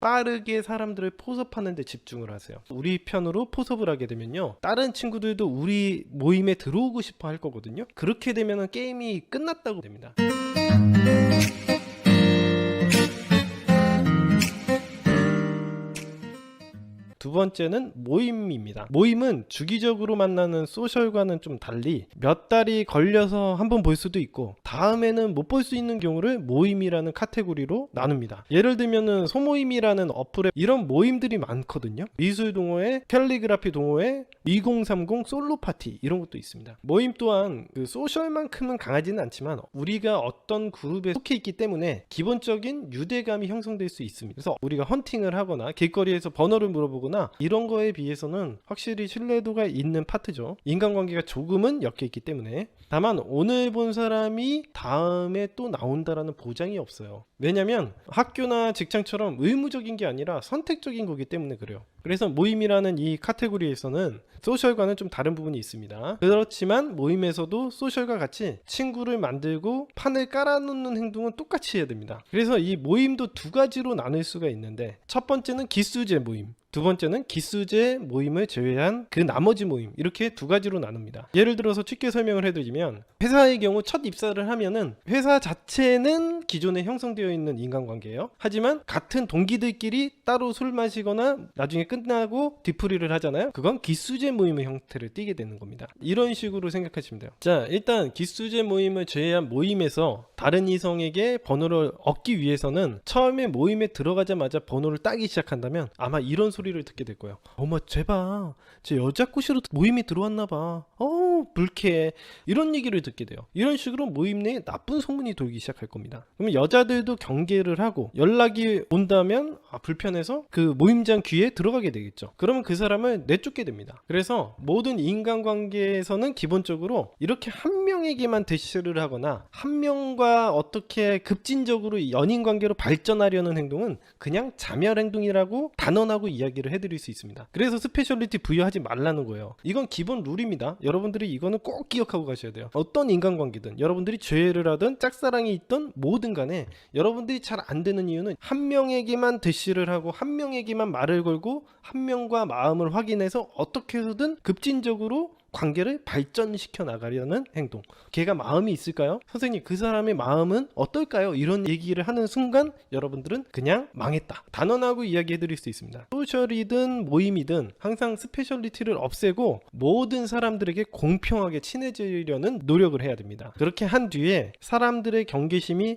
빠르게 사람들을 포섭하는 데 집중을 하세요. 우리 편으로 포섭을 하게 되면요, 다른 친구들도 우리 모임에 들어오고 싶어 할 거거든요. 그렇게 되면 게임이 끝났다고 됩니다. 두 번째는 모임입니다. 모임은 주기적으로 만나는 소셜과는 좀 달리 몇 달이 걸려서 한번 볼 수도 있고 다음에는 못 볼 수 있는 경우를 모임이라는 카테고리로 나눕니다. 예를 들면은 소모임이라는 어플에 이런 모임들이 많거든요. 미술 동호회, 캘리그라피 동호회, 2030 솔로 파티 이런 것도 있습니다. 모임 또한 그 소셜만큼은 강하지는 않지만 우리가 어떤 그룹에 속해 있기 때문에 기본적인 유대감이 형성될 수 있습니다. 그래서 우리가 헌팅을 하거나 길거리에서 번호를 물어보거나 이런 거에 비해서는 확실히 신뢰도가 있는 파트죠. 인간관계가 조금은 엮여 있기 때문에. 다만 오늘 본 사람이 다음에 또 나온다라는 보장이 없어요. 왜냐면 학교나 직장처럼 의무적인 게 아니라 선택적인 거기 때문에 그래요. 그래서 모임이라는 이 카테고리에서는 소셜과는 좀 다른 부분이 있습니다. 그렇지만 모임에서도 소셜과 같이 친구를 만들고 판을 깔아놓는 행동은 똑같이 해야 됩니다. 그래서 이 모임도 두 가지로 나눌 수가 있는데, 첫 번째는 기수제 모임, 두 번째는 기수제 모임을 제외한 그 나머지 모임, 이렇게 두 가지로 나눕니다. 예를 들어서 쉽게 설명을 해드리면, 회사의 경우 첫 입사를 하면은 회사 자체는 기존에 형성되어 있는 인간관계예요. 하지만 같은 동기들끼리 따로 술 마시거나 나중에 끝나고 뒤풀이를 하잖아요. 그건 기수제 모임의 형태를 띠게 되는 겁니다. 이런 식으로 생각하시면 돼요. 자, 일단 기수제 모임을 제외한 모임에서 다른 이성에게 번호를 얻기 위해서는 처음에 모임에 들어가자마자 번호를 따기 시작한다면 아마 이런 소리를 듣게 될 거예요. 어머, 쟤봐, 쟤 여자 꼬시로 모임에 들어왔나봐, 불쾌해, 이런 얘기를 듣게 돼요. 이런 식으로 모임 내에 나쁜 소문이 돌기 시작할 겁니다. 그러면 여자들도 경계를 하고 연락이 온다면 불편해서 그 모임장 귀에 들어가게 되겠죠. 그러면 그 사람을 내쫓게 됩니다. 그래서 모든 인간관계에서는 기본적으로 이렇게 한 명에게만 대시를 하거나 한 명과 어떻게 급진적으로 연인관계로 발전하려는 행동은 그냥 자멸 행동이라고 단언하고 이야기를 해드릴 수 있습니다. 그래서 스페셜리티 부여하지 말라는 거예요. 이건 기본 룰입니다. 여러분들이 이거는 꼭 기억하고 가셔야 돼요. 어떤 인간관계든 여러분들이 죄를 하든 짝사랑이 있든 뭐든 간에 여러분들이 잘 안 되는 이유는 한 명에게만 대시를 하고 한 명에게만 말을 걸고 한 명과 마음을 확인해서 어떻게 해서든 급진적으로 관계를 발전시켜 나가려는 행동. 걔가 마음이 있을까요? 선생님, 그 사람의 마음은 어떨까요? 이런 얘기를 하는 순간 여러분들은 그냥 망했다, 단언하고 이야기해 드릴 수 있습니다. 소셜이든 모임이든 항상 스페셜리티를 없애고 모든 사람들에게 공평하게 친해지려는 노력을 해야 됩니다. 그렇게 한 뒤에 사람들의 경계심이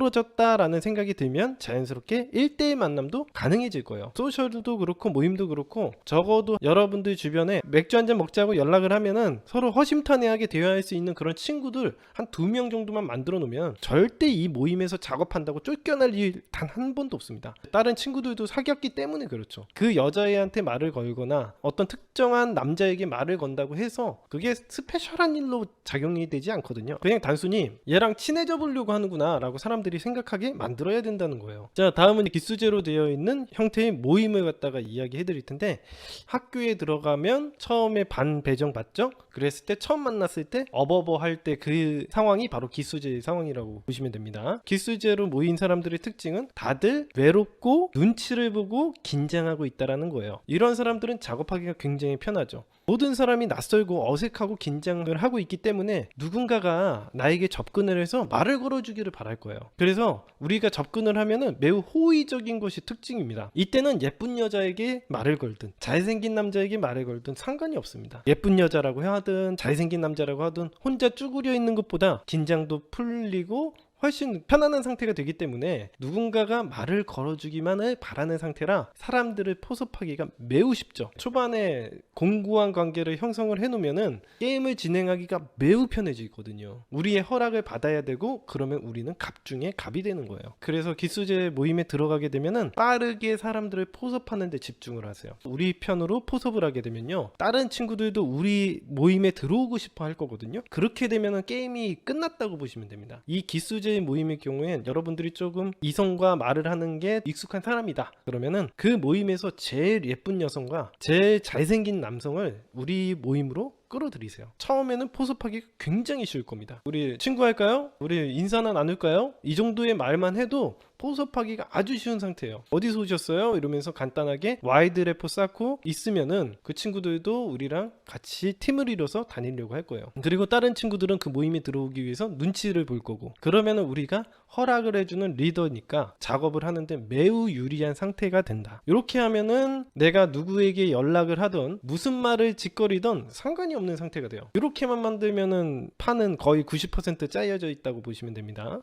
허물어졌다라는 생각이 들면 자연스럽게 1대1 만남도 가능해질 거예요. 소셜도 그렇고 모임도 그렇고, 적어도 여러분들 주변에 맥주 한잔 먹자고 연락을 하면은 서로 허심탄회하게 대화할 수 있는 그런 친구들 한 2명 정도만 만들어 놓으면 절대 이 모임에서 작업한다고 쫓겨날 일 단 한 번도 없습니다. 다른 친구들도 사귀었기 때문에 그렇죠. 그 여자애한테 말을 걸거나 어떤 특정한 남자에게 말을 건다고 해서 그게 스페셜한 일로 작용이 되지 않거든요. 그냥 단순히 얘랑 친해져 보려고 하는구나 라고 사람들이 생각하게 만들어야 된다는 거예요. 자, 다음은 기수제로 되어 있는 형태의 모임을 갖다가 이야기해 드릴 텐데, 학교에 들어가면 처음에 반 배정 받죠? 그랬을 때 처음 만났을 때 어버버 할 때 그 상황이 바로 기수제의 상황이라고 보시면 됩니다. 기수제로 모인 사람들의 특징은 다들 외롭고 눈치를 보고 긴장하고 있다라는 거예요. 이런 사람들은 작업하기가 굉장히 편하죠. 모든 사람이 낯설고 어색하고 긴장을 하고 있기 때문에 누군가가 나에게 접근을 해서 말을 걸어주기를 바랄 거예요. 그래서 우리가 접근을 하면은 매우 호의적인 것이 특징입니다. 이때는 예쁜 여자에게 말을 걸든 잘생긴 남자에게 말을 걸든 상관이 없습니다. 예쁜 여자라고 하든 잘생긴 남자라고 하든 혼자 쭈그려 있는 것보다 긴장도 풀리고 훨씬 편안한 상태가 되기 때문에 누군가가 말을 걸어주기만을 바라는 상태라 사람들을 포섭하기가 매우 쉽죠. 초반에 공고한 관계를 형성을 해놓으면은 게임을 진행하기가 매우 편해지거든요. 우리의 허락을 받아야 되고, 그러면 우리는 갑 중에 갑이 되는 거예요. 그래서 기수제 모임에 들어가게 되면은 빠르게 사람들을 포섭하는 데 집중을 하세요. 우리 편으로 포섭을 하게 되면요, 다른 친구들도 우리 모임에 들어오고 싶어 할 거거든요. 그렇게 되면은 게임이 끝났다고 보시면 됩니다. 이 기수제 모임의 경우엔 여러분들이 조금 이성과 말을 하는 게 익숙한 사람이다 그러면은 그 모임에서 제일 예쁜 여성과 제일 잘생긴 남성을 우리 모임으로 끌어들이세요. 처음에는 포섭하기 굉장히 쉬울 겁니다. 우리 친구 할까요? 우리 인사나 나눌까요? 이 정도의 말만 해도 포섭하기가 아주 쉬운 상태예요. 어디서 오셨어요? 이러면서 간단하게 와이드 레포 쌓고 있으면은 그 친구들도 우리랑 같이 팀을 이뤄서 다니려고 할 거예요. 그리고 다른 친구들은 그 모임에 들어오기 위해서 눈치를 볼 거고, 그러면은 우리가 허락을 해주는 리더니까 작업을 하는데 매우 유리한 상태가 된다. 이렇게 하면은 내가 누구에게 연락을 하던 무슨 말을 짓거리던 상관이 없는 상태가 돼요. 이렇게만 만들면은 판은 거의 90% 짜여져 있다고 보시면 됩니다.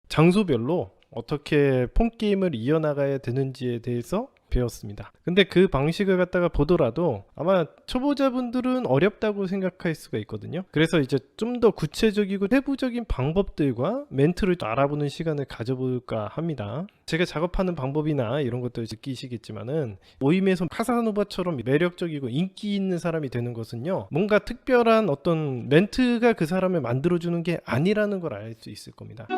장소별로 어떻게 폰게임을 이어나가야 되는지에 대해서 배웠습니다. 근데 그 방식을 갖다가 보더라도 아마 초보자분들은 어렵다고 생각할 수가 있거든요. 그래서 이제 좀 더 구체적이고 세부적인 방법들과 멘트를 알아보는 시간을 가져볼까 합니다. 제가 작업하는 방법이나 이런 것들 느끼시겠지만은 모임에서 카사노바처럼 매력적이고 인기 있는 사람이 되는 것은요, 뭔가 특별한 어떤 멘트가 그 사람을 만들어주는 게 아니라는 걸 알 수 있을 겁니다.